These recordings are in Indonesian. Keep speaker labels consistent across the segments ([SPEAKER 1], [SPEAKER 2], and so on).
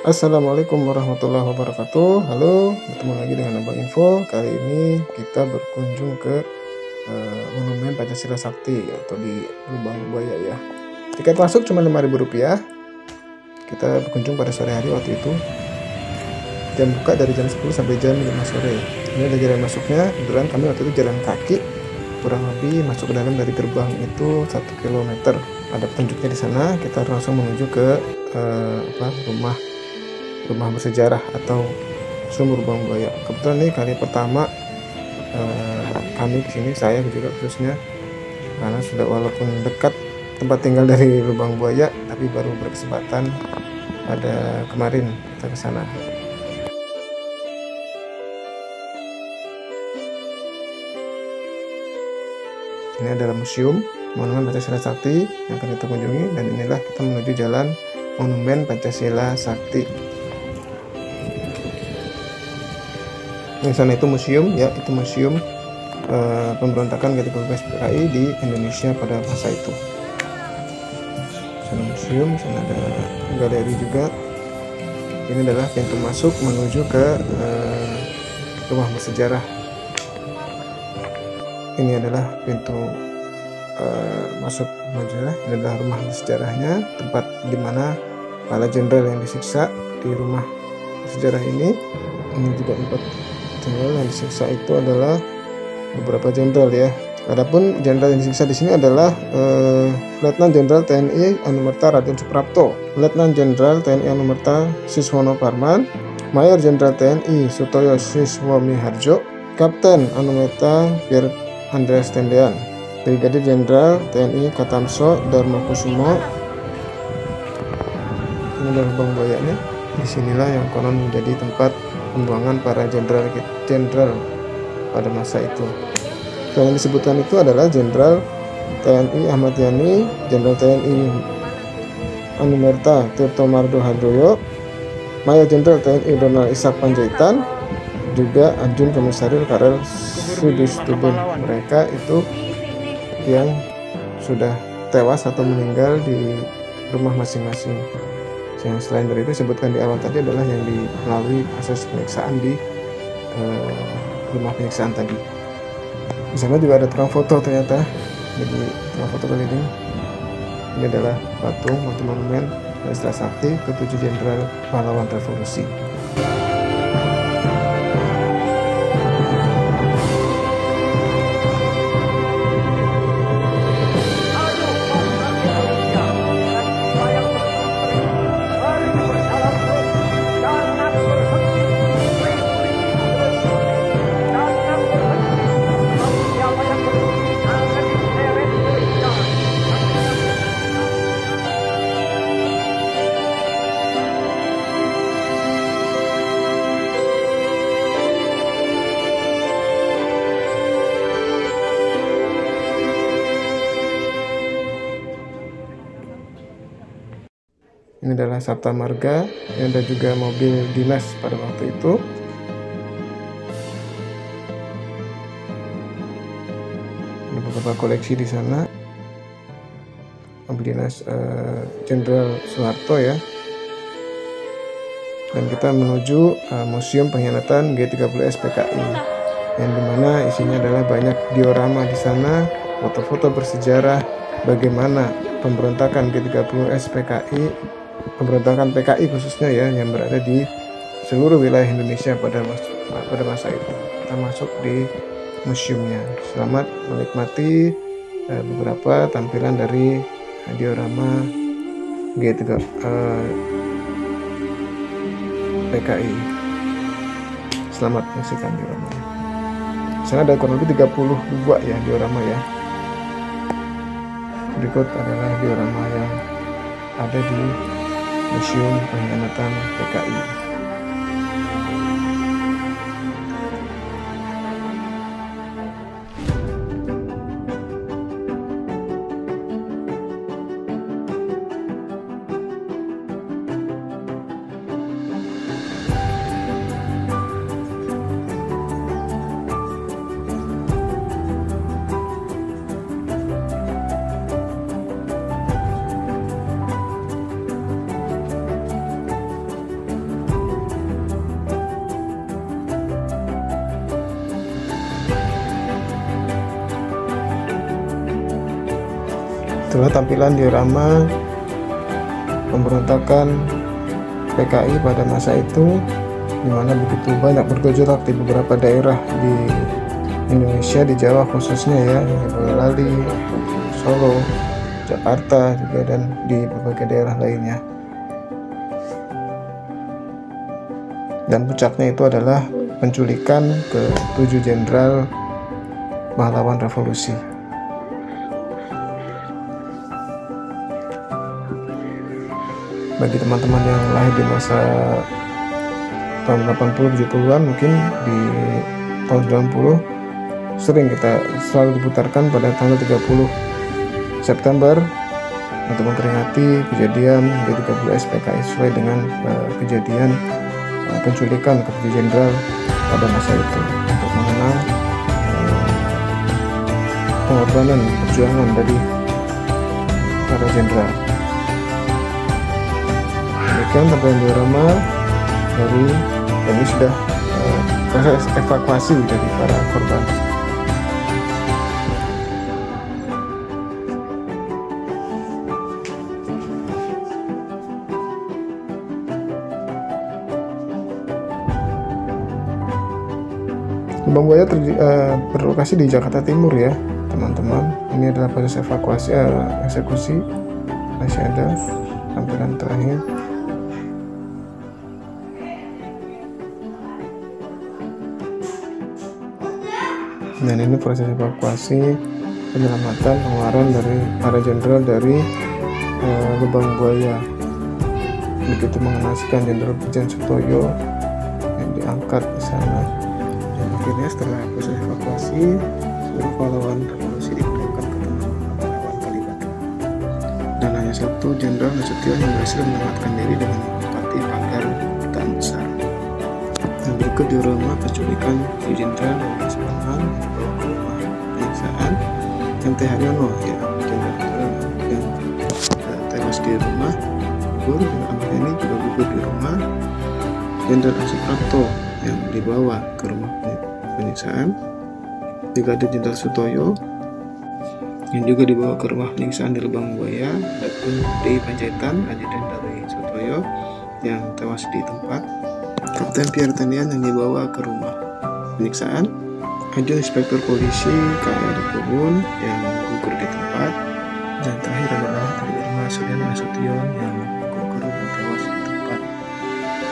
[SPEAKER 1] Assalamualaikum warahmatullahi wabarakatuh. Halo, bertemu lagi dengan Abang Info. Kali ini kita berkunjung ke Monumen Pancasila Sakti atau di Lubang Buaya ya. Tiket masuk cuma Rp5.000. Kita berkunjung pada sore hari waktu itu. Jam buka dari jam 10 sampai jam 5 sore. Ini ada jalan masuknya. Kebetulan kami waktu itu jalan kaki, kurang lebih masuk ke dalam dari gerbang itu 1 km. Ada petunjuknya di sana. Kita langsung menuju ke rumah bersejarah atau sumur Lubang Buaya. Kebetulan ini kali pertama kami kesini, saya juga khususnya, karena sudah walaupun dekat tempat tinggal dari Lubang Buaya, tapi baru berkesempatan pada kemarin kita ke sana. Ini adalah museum Monumen Pancasila Sakti yang akan kita kunjungi, dan inilah kita menuju jalan Monumen Pancasila Sakti. Yang sana itu museum ya, itu museum pemberontakan G13 PKI di Indonesia pada masa itu. Sana museum, sana ada galeri juga. Ini adalah pintu masuk menuju ke rumah bersejarah. Ini adalah pintu masuk bersejarah. Ini adalah rumah bersejarahnya, tempat dimana para jenderal yang disiksa di rumah bersejarah ini. Ini juga tempat jenderal yang disiksa itu adalah beberapa jenderal ya. Adapun jenderal yang disiksa di sini adalah Letnan Jenderal TNI Anumerta Raden Suprapto, Letnan Jenderal TNI Anumerta Siswono Parman, Mayor Jenderal TNI Sutoyo Siswomiharjo, Kapten Anumerta Pier Andreas Tendean, Brigadir Jenderal TNI Katamso Darmokusumo. Ini adalah Lubang Buaya nih. Disinilah yang konon menjadi tempat pembuangan para jenderal pada masa itu. Dan yang disebutkan itu adalah Jenderal TNI Ahmad Yani, Jenderal TNI Anumerta Tirto Mardo Hardoyo, Mayor Jenderal TNI Donald Ishak Panjaitan, juga Anjun Komisaris Karel Sudistubun. Mereka itu yang sudah tewas atau meninggal di rumah masing-masing. Yang selain dari itu disebutkan di awal tadi adalah yang melalui proses penyiksaan di rumah penyiksaan tadi. Di sana juga ada tukang foto ternyata, jadi tukang foto keliling. Ini adalah patung monumen Pancasila Sakti ke-7 Jenderal Pahlawan Revolusi. Ini adalah Sabta Marga, yang ada juga mobil dinas pada waktu itu. Ada beberapa koleksi di sana. Mobil dinas Jenderal Soeharto ya. Dan kita menuju Museum Pengkhianatan G13 PKI, yang dimana isinya adalah banyak diorama di sana, foto-foto bersejarah bagaimana pemberontakan G13 PKI, pemberontakan PKI khususnya ya, yang berada di seluruh wilayah Indonesia pada masa itu. Kita masuk di museumnya. Selamat menikmati beberapa tampilan dari diorama PKI. Selamat menyaksikan dioramanya. Di sana ada kurang lebih 32 ya diorama ya. Berikut adalah diorama yang ada di Museum Pengkhianatan PKI. itulah tampilan diorama pemberontakan PKI pada masa itu, di mana begitu banyak bergejolak di beberapa daerah di Indonesia, di Jawa khususnya ya, Boyolali, Solo, Jakarta juga, dan di berbagai daerah lainnya. Dan puncaknya itu adalah penculikan ke 7 jenderal pahlawan revolusi. Bagi teman-teman yang lahir di masa tahun 80-70-an, mungkin di tahun 90 sering kita selalu diputarkan pada tanggal 30 September untuk memperingati kejadian G30 SPKI sesuai dengan kejadian penculikan ke 7 jenderal pada masa itu, untuk mengenang pengorbanan perjuangan dari para jenderal. Demikian tampilan diorama dari, ini sudah proses evakuasi dari para korban. Lubang Buaya berlokasi di Jakarta Timur ya teman-teman. Ini adalah proses evakuasi, eksekusi. Masih ada tampilan terakhir. Dan ini proses evakuasi, penyelamatan, pengeluaran dari para jenderal dari Lubang Buaya. Begitu mengenaskan Jenderal Brigjen Sutoyo yang diangkat ke sana. Dan akhirnya setelah proses evakuasi, seluruh pahlawan revolusi dipindahkan ke tempat pahlawan Kalibata. Dan hanya satu Jenderal Nasution yang berhasil menyelamatkan diri dengan melewati pagar Dutaan Besar. Dan berikut diorama penculikan Jenderal Wallace Panhan dibawa ke rumah penyiksaan MT Haryono, ya, jenderal yang tewas di rumah gugur, dan Ahmad Yani juga gugur di rumah. Jenderal Suprapto yang dibawa ke rumah penyiksaan. Juga ada Jenderal Sutoyo yang juga dibawa ke rumah penyiksaan di Lubang Buaya. Adapun di Panjaitan, ajudan dari Sutoyo yang tewas di tempat. Kapten Pierre Tendian yang dibawa ke rumah penyiksaan. Ada Inspektur Polisi KR Kebun yang gugur di tempat. Dan terakhir adalah Irma Suryan Nasution yang gugur dan tewas di tempat.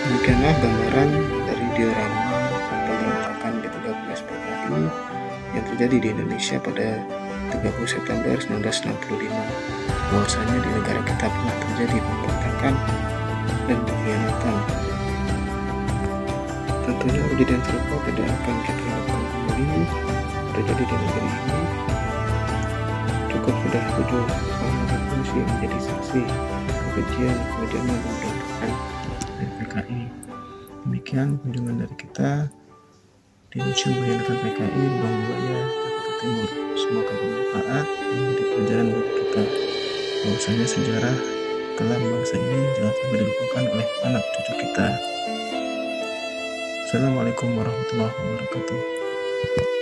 [SPEAKER 1] Demikianlah gambaran dari diorama pemberontakan G30 SPKI yang terjadi di Indonesia pada 30 September 1965. Bahwasanya di negara kita pernah terjadi pemberontakan dan pengkhianatan. Tentunya kejadian serupa tidak akan kita lakukan kembali terjadi di negeri ini. Cukup sudah 7 pahlawan revolusi menjadi saksi kebencian dan pemberontakan PKI. Demikian kunjungan dari kita di Museum Bayangkara PKI Lubang Buaya, Jakarta Timur. Semoga bermanfaat dan menjadi pelajaran bagi kita bahwasanya sejarah kelam bangsa ini jangan sampai dilupakan oleh anak cucu kita. Assalamualaikum warahmatullahi wabarakatuh.